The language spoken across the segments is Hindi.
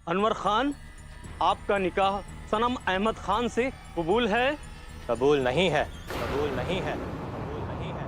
अनवर खान, आपका निकाह सनम अहमद खान से कबूल है? कबूल नहीं है, कबूल नहीं है, कबूल नहीं है।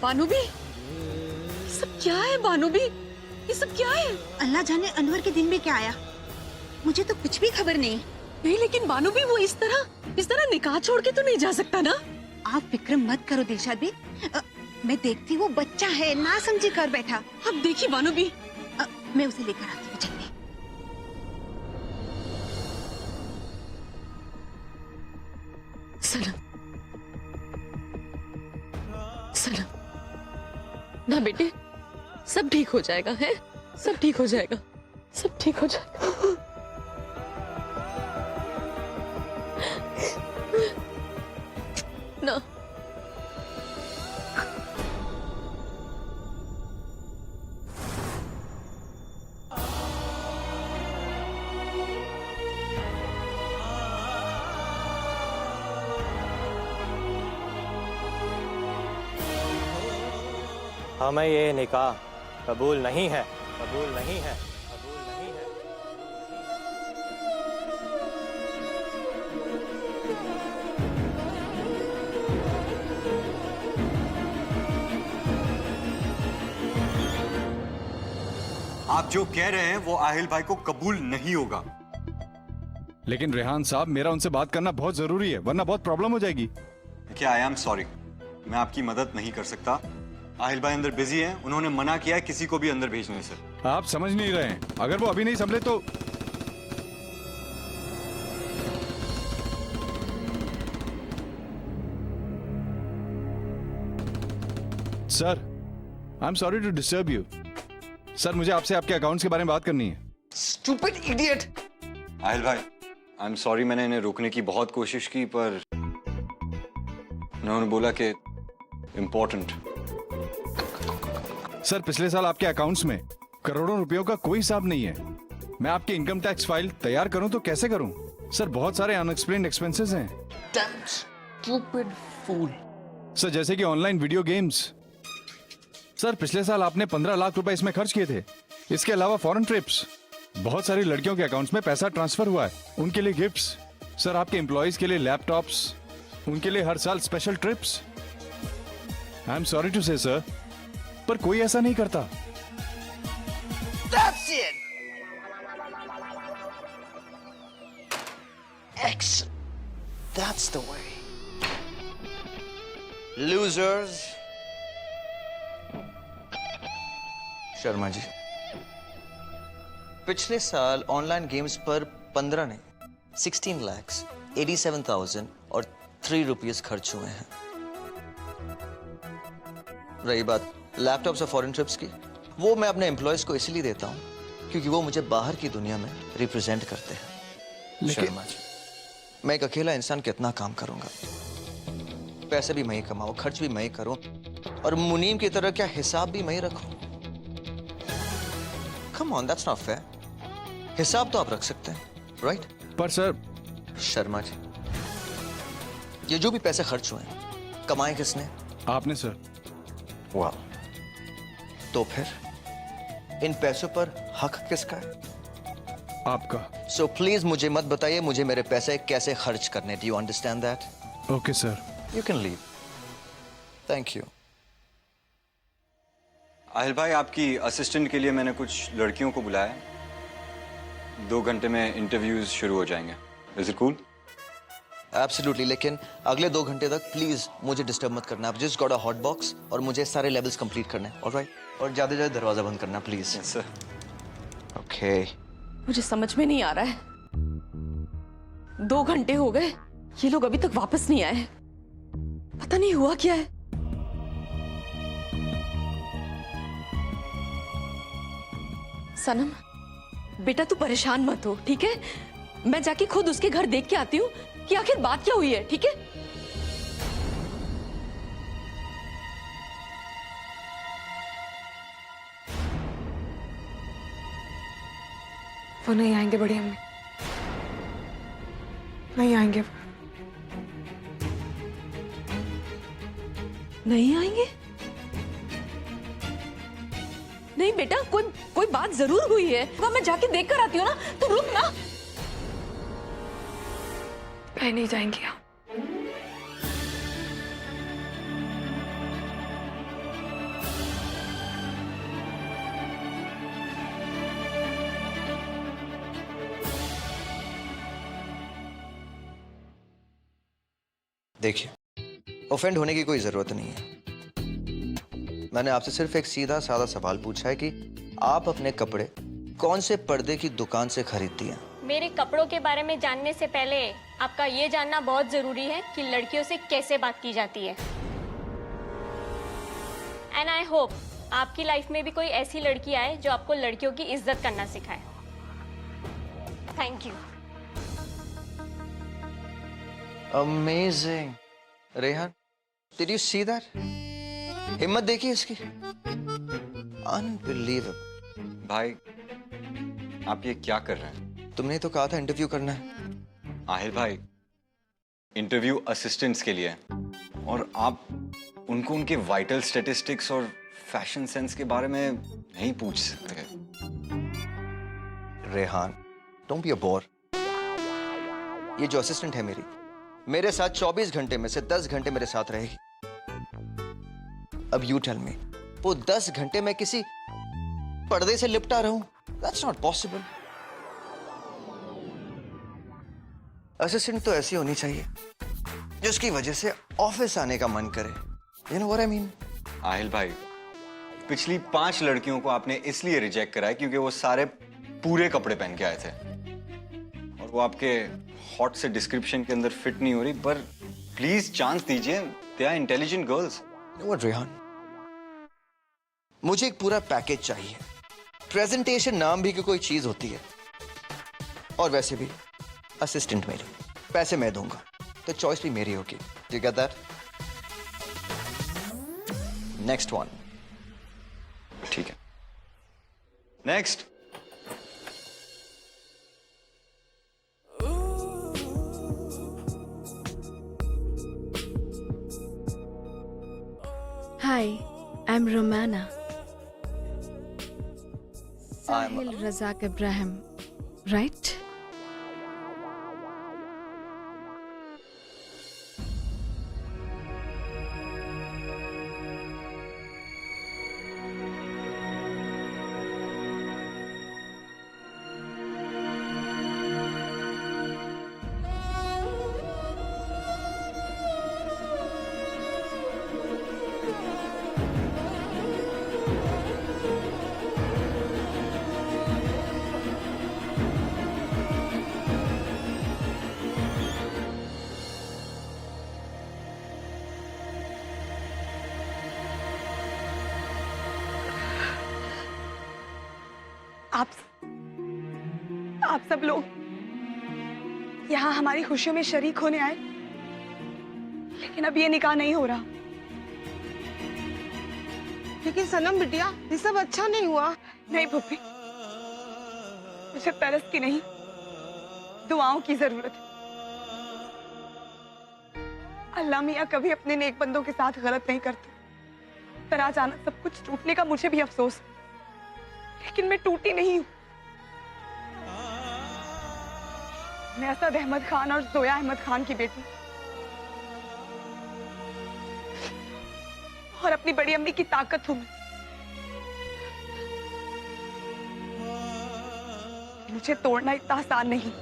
बानूबी, ये सब क्या है? बानूबी, ये सब क्या है? अल्लाह जाने अनवर के दिन में क्या आया, मुझे तो कुछ भी खबर नहीं। नहीं लेकिन बानूबी, वो इस तरह निकाह छोड़ के तो नहीं जा सकता ना? आप फिक्र मत करो दिलशाद भी, मैं देखती हूँ बच्चा है, ना समझे कर बैठा। अब देखिए बानूबी, मैं उसे लेकर आती हूँ जल्दी। सलाम सलाम। ना बेटे, सब ठीक हो जाएगा, है? सब ठीक हो जाएगा, सब ठीक हो जाएगा। ना हमें ये निकाह कबूल नहीं है, कबूल नहीं है, कबूल नहीं है। आप जो कह रहे हैं वो आहिल भाई को कबूल नहीं होगा। लेकिन रेहान साहब, मेरा उनसे बात करना बहुत जरूरी है, वरना बहुत प्रॉब्लम हो जाएगी। क्या आई एम सॉरी, मैं आपकी मदद नहीं कर सकता। आहिल भाई अंदर बिजी हैं, उन्होंने मना किया है किसी को भी अंदर भेजने से। आप समझ नहीं रहे हैं, अगर वो अभी नहीं संभले तो sir, I am sorry to disturb you. Sir, मुझे आपसे आपके अकाउंट्स के बारे में बात करनी है। Stupid idiot! आहिल भाई, आई एम सॉरी, मैंने इन्हें रोकने की बहुत कोशिश की पर उन्होंने बोला कि इम्पोर्टेंट। सर, पिछले साल आपके अकाउंट्स में करोड़ों रुपयों का कोई हिसाब नहीं है। मैं आपकी इनकम टैक्स फाइल तैयार करूं तो कैसे करूं? सर, बहुत सारे अनएक्सप्लेन्ड एक्सपेंसेस हैं। Damn stupid fool! सर, जैसे कि ऑनलाइन वीडियो गेम्स। सर, पिछले साल आपने 15 लाख रुपए इसमें खर्च किए थे। इसके अलावा फॉरेन ट्रिप्स, बहुत सारी लड़कियों के अकाउंट्स में पैसा ट्रांसफर हुआ है, उनके लिए गिफ्ट्स। सर, आपके एम्प्लॉइज के लिए लैपटॉप्स, उनके लिए हर साल special trips. I am sorry to say sir, पर कोई ऐसा नहीं करता। That's it! Excellent. That's the way. Losers. Sharma ji, पिछले साल ऑनलाइन गेम्स पर 15 ने 16 lakhs 87,000 और 3 रुपीस खर्च हुए हैं। रही बात लैपटॉप्स और फॉरेन ट्रिप्स की, वो मैं अपने एम्प्लॉयज को इसलिए देता हूं क्योंकि वो मुझे बाहर की दुनिया में रिप्रेजेंट करते हैं। शर्मा जी, मैं एक अकेला इंसान कितना काम करूंगा? पैसे भी मैं ही कमाऊं, खर्च भी मैं ही करूं, और मुनीम की तरह क्या हिसाब भी मैं ही रखूं? Come on, that's not fair. हिसाब तो आप रख सकते हैं, राइट? पर सर, शर्मा जी, ये जो भी पैसे खर्च हुए हैं, कमाए किसने? आपने सर। वाह, तो फिर इन पैसों पर हक किसका है? आपका। सो प्लीज मुझे मत बताइए मुझे मेरे पैसे कैसे खर्च करने। Do you understand that? Okay sir. You can leave. Thank you. Aahil भाई, आपकी असिस्टेंट के लिए मैंने कुछ लड़कियों को बुलाया है। 2 घंटे में इंटरव्यूज शुरू हो जाएंगे। Is it cool? एब्सोल्युटली, लेकिन अगले 2 घंटे तक प्लीज मुझे डिस्टर्ब मत करना। आप just got a hot box और मुझे सारे लेवल्स कंप्लीट करने हैं, ऑलराइट? और ज्यादा ज्यादा दरवाजा बंद करना प्लीज। Yes sir. ओके। मुझे समझ में नहीं आ रहा है, 2 घंटे हो गए, ये लोग अभी तक वापस नहीं आए। पता नहीं हुआ क्या है। सनम, बेटा तू परेशान मत हो, ठीक है? मैं जाके खुद उसके घर देख के आती हूँ कि आखिर बात क्या हुई है, ठीक है? वो नहीं आएंगे बड़ी अम्मी, नहीं आएंगे। नहीं आएंगे? नहीं बेटा, कोई बात जरूर हुई है। वहाँ मैं जाके देख कर आती हूँ ना, तो रुक ना। मैं नहीं जाएंगी। देखिए, ऑफेंड होने की कोई जरूरत नहीं है। मैंने आपसे सिर्फ एक सीधा साधा सवाल पूछा है कि आप अपने कपड़े कौन से पर्दे की दुकान से खरीदती हैं? मेरे कपड़ों के बारे में जानने से पहले आपका ये जानना बहुत जरूरी है कि लड़कियों से कैसे बात की जाती है। एंड आई होप आपकी लाइफ में भी कोई ऐसी लड़की आए जो आपको लड़कियों की इज्जत करना सिखाए। Thank you. Amazing. Rehan, did you see that? हिम्मत देखिए इसकी, अनबिलीवेबल। भाई, आप ये क्या कर रहे हैं? तुमने तो कहा था इंटरव्यू करना है। आहिल भाई, इंटरव्यू असिस्टेंट्स के लिए है और आप उनको उनके वाइटल स्टैटिस्टिक्स और फैशन सेंस के बारे में नहीं पूछ सकते। Rehan, don't be a bore. ये जो असिस्टेंट है मेरे साथ 24 घंटे में से 10 घंटे मेरे साथ रहेगी। अब यू टेल मी, वो 10 घंटे में किसी पर्दे से लिपटा रहूं? That's not possible. असिस्टेंट तो ऐसी होनी चाहिए जिसकी वजह से ऑफिस आने का मन करे। You know what I mean? Aahil भाई, पिछली 5 लड़कियों को आपने इसलिए रिजेक्ट करा है क्योंकि वो सारे पूरे कपड़े पहन के आए थे और वो आपके हॉट से डिस्क्रिप्शन के अंदर फिट नहीं हो रही। पर प्लीज चांस दीजिए, they are intelligent girls. What Rehan, मुझे एक पूरा पैकेज चाहिए। प्रेजेंटेशन नाम भी की कोई चीज होती है, और वैसे भी असिस्टेंट मेरी, पैसे मैं दूंगा, तो चॉइस भी मेरी होगी। You get that? Next one. ठीक है, next. Hi, I'm Romana. I'm Sahil Razak Ibrahim, right? आप सब लोग यहाँ हमारी खुशियों में शरीक होने आए, लेकिन अब ये निकाह नहीं हो रहा। लेकिन सनम बिटिया, ये सब अच्छा नहीं हुआ। नहीं पुप्पी, मुझे तरस की नहीं, दुआओं की जरूरत है। अल्लाह मियाँ कभी अपने नेक बंदों के साथ गलत नहीं करते। पर अचानक सब कुछ टूटने का मुझे भी अफसोस, लेकिन मैं टूटी नहीं हूं। मैं असद अहमद खान और जोया अहमद खान की बेटी, और अपनी बड़ी अम्मी की ताकत हूं मैं। मुझे तोड़ना इतना आसान नहीं।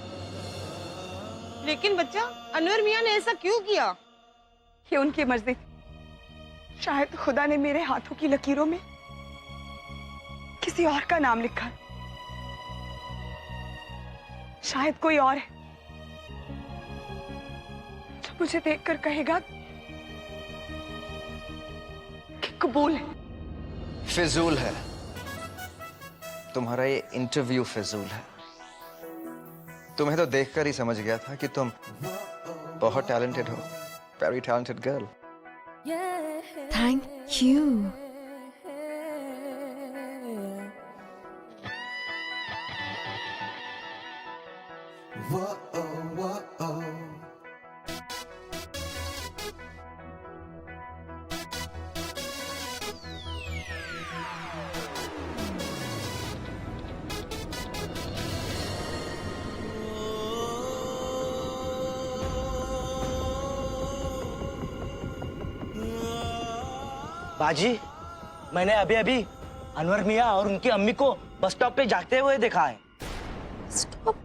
लेकिन बच्चा, अनवर मियाँ ने ऐसा क्यों किया? ये उनकी मर्जी थी। शायद खुदा ने मेरे हाथों की लकीरों में किसी और का नाम लिखा है। शायद कोई और है मुझे देखकर कहेगा कि कबूल है। फिजूल है, तुम्हारा ये इंटरव्यू फिजूल है। तुम्हें तो देखकर ही समझ गया था कि तुम बहुत टैलेंटेड हो, very talented girl. Thank you. बाजी, मैंने अभी अभी अनवर मियाँ और उनकी अम्मी को बस स्टॉप पे जाते हुए देखा है। स्टॉप।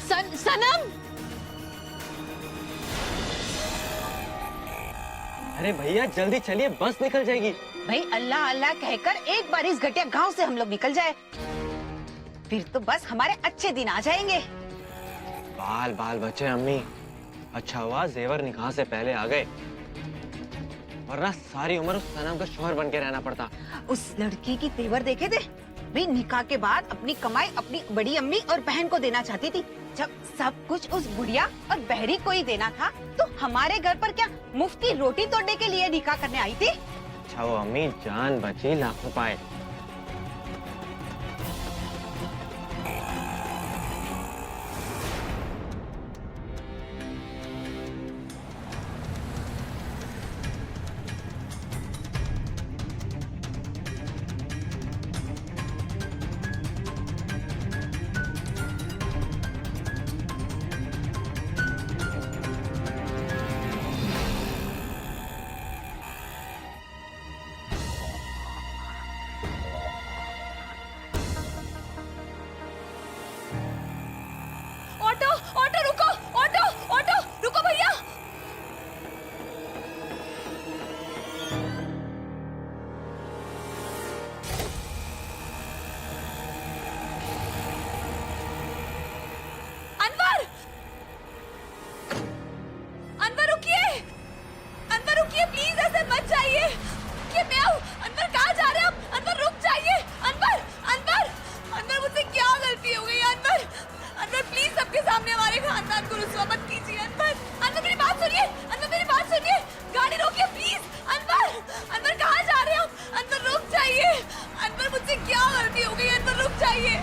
सनम, सनम, अरे भैया जल्दी चलिए, बस निकल जाएगी। भाई अल्लाह अल्लाह कहकर एक बार इस घटिया गांव से हम लोग निकल जाए, फिर तो बस हमारे अच्छे दिन आ जाएंगे। बाल बाल बचे अम्मी, अच्छा हुआ जेवर निकाह से पहले आ गए, वरना सारी उम्र उस सनम का शौहर बन के रहना पड़ता। उस लड़की की तेवर देखे थे, भी निकाह के बाद अपनी कमाई अपनी बड़ी अम्मी और बहन को देना चाहती थी। जब सब कुछ उस बुढ़िया और बहरी को ही देना था, तो हमारे घर पर क्या मुफ्ती रोटी तोड़ने के लिए निकाह करने आई थी? अच्छा वो अम्मी, जान बची लाखों पाए। ऑटो ऑटो रुको, ऑटो ऑटो रुको भैया। अनवर, अनवर रुकिए, अनवर रुकिए प्लीज, ऐसे मत जाइए। कि मैं आऊं? अनवर कहाँ जा रहे हैं आप? अनवर रुक जाइए। अनवर, अनवर, अनवर मुझसे क्या गलती हो गई? अनवर, अनवर प्लीज सबके सामने हमारे खानदान को रुस्वा मत कीजिए। अनवर, अनवर मेरी बात सुनिए, अनवर मेरी बात सुनिए, गाड़ी रोकिए प्लीज। अनवर, अनवर कहाँ जा रहे हैं आप? अनवर रुक जाइए। अनवर मुझसे क्या गलती हो गई? अनवर रुक जाइए।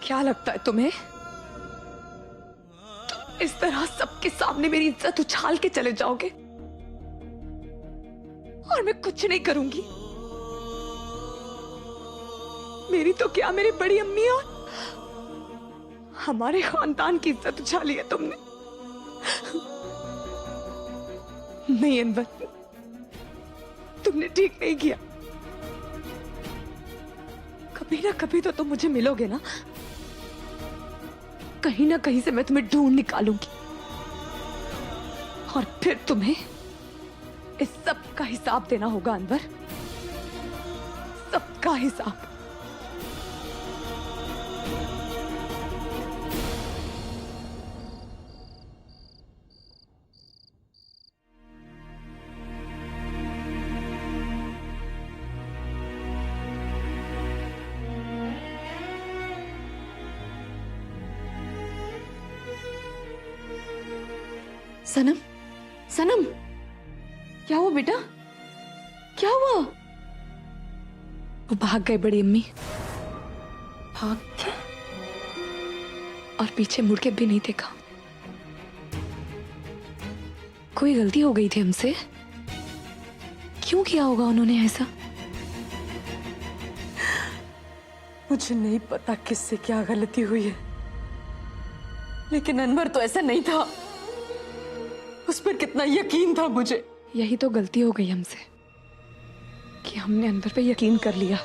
क्या लगता है तुम्हें? तुम इस तरह सबके सामने मेरी इज्जत उछाल के चले जाओगे और मैं कुछ नहीं करूंगी? मेरी तो क्या, मेरी बड़ी अम्मी और हमारे खानदान की इज्जत उछाली है तुमने। नहीं अनवर, तुमने ठीक नहीं किया। कभी ना कभी तो तुम मुझे मिलोगे ना, कहीं ना कहीं से मैं तुम्हें ढूंढ निकालूंगी और फिर तुम्हें इस सब का हिसाब देना होगा अनवर, सबका हिसाब। सनम, सनम, क्या हुआ बेटा? क्या हुआ? वो भाग गए बड़ी अम्मी, भाग के और पीछे मुड़ के भी नहीं देखा। कोई गलती हो गई थी हमसे? क्यों किया होगा उन्होंने ऐसा? मुझे नहीं पता किससे क्या गलती हुई है, लेकिन अनवर तो ऐसा नहीं था। उस पर कितना यकीन था मुझे। यही तो गलती हो गई हमसे कि हमने अनवर पे यकीन कर लिया।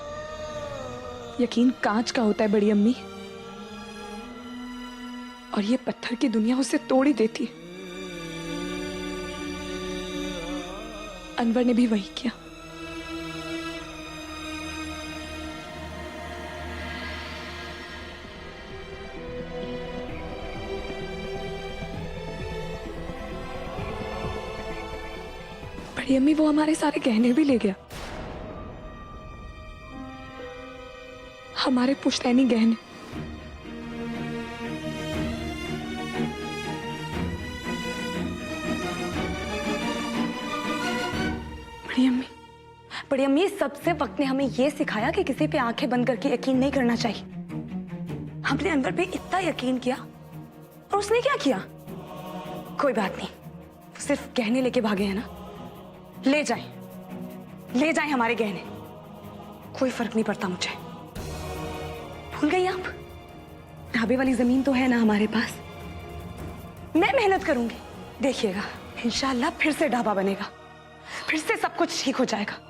यकीन कांच का होता है बड़ी अम्मी, और ये पत्थर की दुनिया उसे तोड़ ही देती है। अनवर ने भी वही किया। बड़ी अम्मी वो हमारे सारे गहने भी ले गया, हमारे पुश्तैनी गहने। बड़ी अम्मी सबसे वक्त ने हमें यह सिखाया कि किसी पे आंखें बंद करके यकीन नहीं करना चाहिए। हमने अनवर पे इतना यकीन किया और उसने क्या किया? कोई बात नहीं, सिर्फ गहने लेके भागे हैं ना। ले जाएं हमारे गहने, कोई फर्क नहीं पड़ता मुझे। भूल गई आप? ढाबे वाली जमीन तो है ना हमारे पास। मैं मेहनत करूंगी, देखिएगा इंशाल्लाह फिर से ढाबा बनेगा, फिर से सब कुछ ठीक हो जाएगा।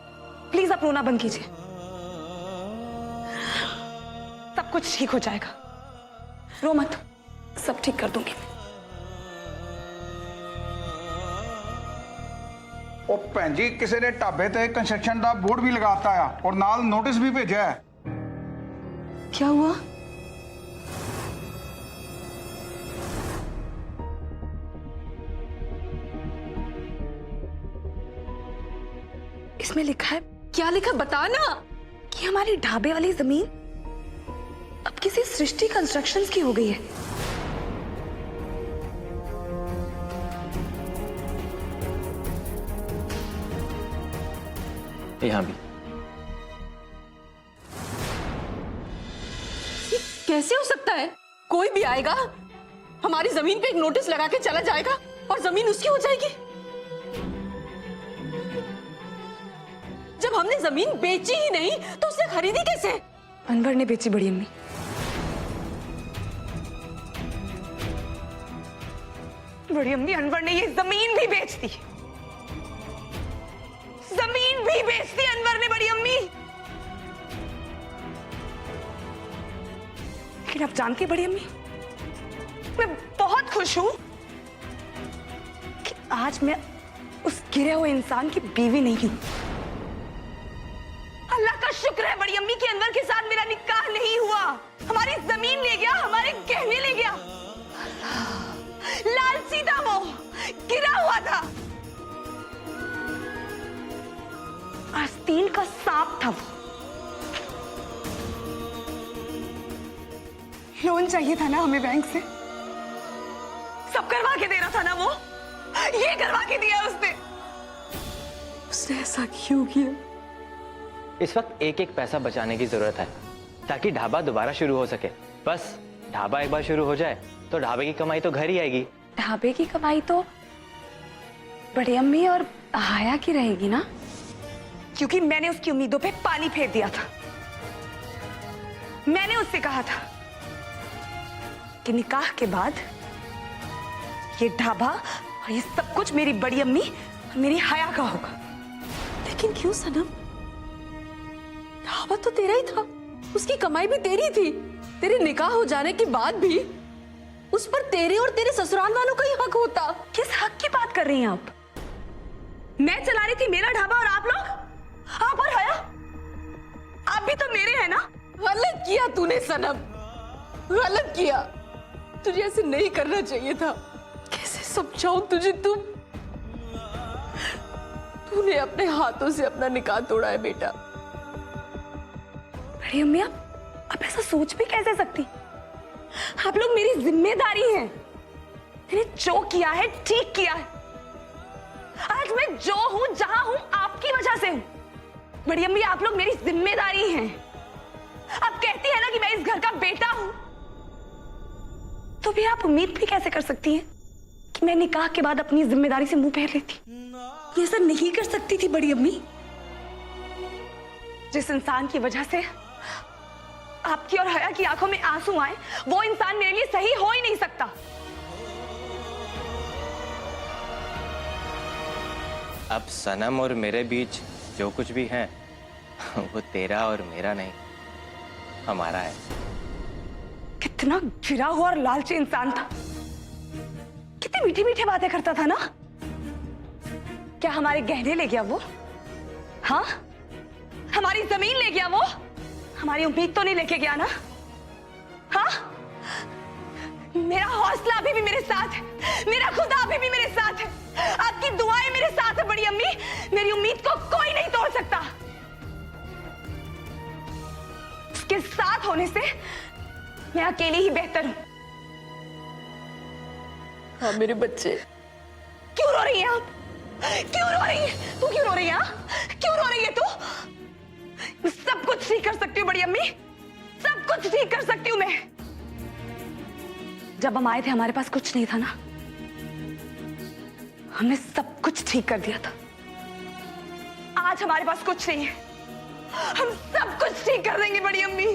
प्लीज आप रोना बंद कीजिए, सब कुछ ठीक हो जाएगा। रो मत, सब ठीक कर दूंगी। ਉਹ ਭੈਣ ਜੀ ਕਿਸੇ ਨੇ ਢਾਬੇ ਤੇ ਕੰਸਟਰਕਸ਼ਨ ਦਾ ਬੋਰਡ ਵੀ ਲਗਾਤਾ ਆ ਔਰ ਨਾਲ ਨੋਟਿਸ ਵੀ ਭੇਜਿਆ ਹੈ। क्या हुआ? इसमें लिखा है, क्या लिखा बता ना? कि हमारी ढाबे वाली जमीन अब किसी सृष्टि कंस्ट्रक्शंस की हो गई है। यहाँ भी। कैसे हो सकता है? कोई भी आएगा हमारी जमीन पे एक नोटिस लगा के चला जाएगा और जमीन उसकी हो जाएगी। जब हमने जमीन बेची ही नहीं तो उसे खरीदी कैसे? अनवर ने बेची बड़ी अम्मी। बड़ी अम्मी, अनवर ने ये जमीन भी बेच दी। जमीन भी बेच दी अनवर ने बड़ी अम्मी। लेकिन आप जानती बड़ी अम्मी, मैं बहुत खुश हूं कि आज मैं उस गिरे हुए इंसान की बीवी नहीं हूं। अल्लाह का शुक्र है बड़ी अम्मी कि अनवर के साथ मेरा निकाह नहीं हुआ। हमारी जमीन ले गया, हमारे गहने ले गया। लालची था वो, गिरा हुआ था, आस्तीन का सांप था वो। लोन चाहिए था ना हमें बैंक से, सब करवा के दे रहा था ना वो। ये करवा के दिया उसने ऐसा क्यों किया? इस वक्त एक एक पैसा बचाने की जरूरत है ताकि ढाबा दोबारा शुरू हो सके। बस ढाबा एक बार शुरू हो जाए तो ढाबे की कमाई तो घर ही आएगी। ढाबे की कमाई तो बड़ी अम्मी और हाया की रहेगी ना, क्योंकि मैंने उसकी उम्मीदों पे पानी फेर दिया था। मैंने उससे कहा था कि निकाह के बाद ये ढाबा और ये सब कुछ मेरी बड़ी अम्मी और मेरी हाया का होगा। लेकिन क्यों सनम? ढाबा तो तेरा ही था, उसकी कमाई भी तेरी थी। तेरे निकाह हो जाने के बाद भी उस पर तेरे और तेरे ससुराल वालों का ही हक होता। किस हक की बात कर रही हैं आप? मैं चला रही थी मेरा ढाबा और आप लोग, आप और हया, आप भी तो मेरे हैं ना। गलत किया तूने सनम, गलत किया। तुझे ऐसे नहीं करना चाहिए था। कैसे समझाऊं तुझे? तूने अपने हाथों से अपना निकाह तोड़ा है बेटा। बड़ी अम्मी, आप ऐसा सोच भी कैसे सकती? आप लोग मेरी जिम्मेदारी हैं। मैंने जो किया है ठीक किया है। आज मैं जो हूं जहां हूं आपकी वजह से हूं। बड़ी अम्मी, आप लोग मेरी जिम्मेदारी हैं। आप कहती है ना कि मैं इस घर का बेटा हूं, तो भी आप उम्मीद भी कैसे कर सकती हैं कि मैं निकाह के बाद अपनी जिम्मेदारी से मुंह फेर लेती? ये सब नहीं कर सकती थी बड़ी अम्मी। जिस इंसान की वजह से आपकी और हया की आंखों में आंसू आए, वो इंसान मेरे लिए सही हो ही नहीं सकता। अब सनम और मेरे बीच जो कुछ भी है वो तेरा और मेरा नहीं, हमारा है। कितना गिरा हुआ और लालची इंसान था, कितनी मीठी मीठी बातें करता था ना। क्या हमारे गहने ले गया वो? हाँ, हमारी जमीन ले गया वो? हमारी उम्मीद तो नहीं लेके गया ना? हाँ, मेरा हौसला अभी भी मेरे साथ है, मेरा खुदा अभी भी मेरे साथ है, आपकी दुआएं मेरे साथ है बड़ी अम्मी। मेरी उम्मीद को कोई नहीं तोड़ सकता। उसके साथ होने से मैं अकेली ही बेहतर हूं। हाँ मेरे बच्चे। क्यों रो रही हैं आप? क्यों रो रही है? तू क्यों रो रही है? क्यों रो रही है तू? मैं सब कुछ ठीक कर सकती हूँ बड़ी अम्मी, सब कुछ ठीक कर सकती हूँ मैं। जब हम आए थे हमारे पास कुछ नहीं था ना, हमने सब कुछ ठीक कर दिया था। आज हमारे पास कुछ नहीं है, हम सब कुछ ठीक कर देंगे बड़ी अम्मी।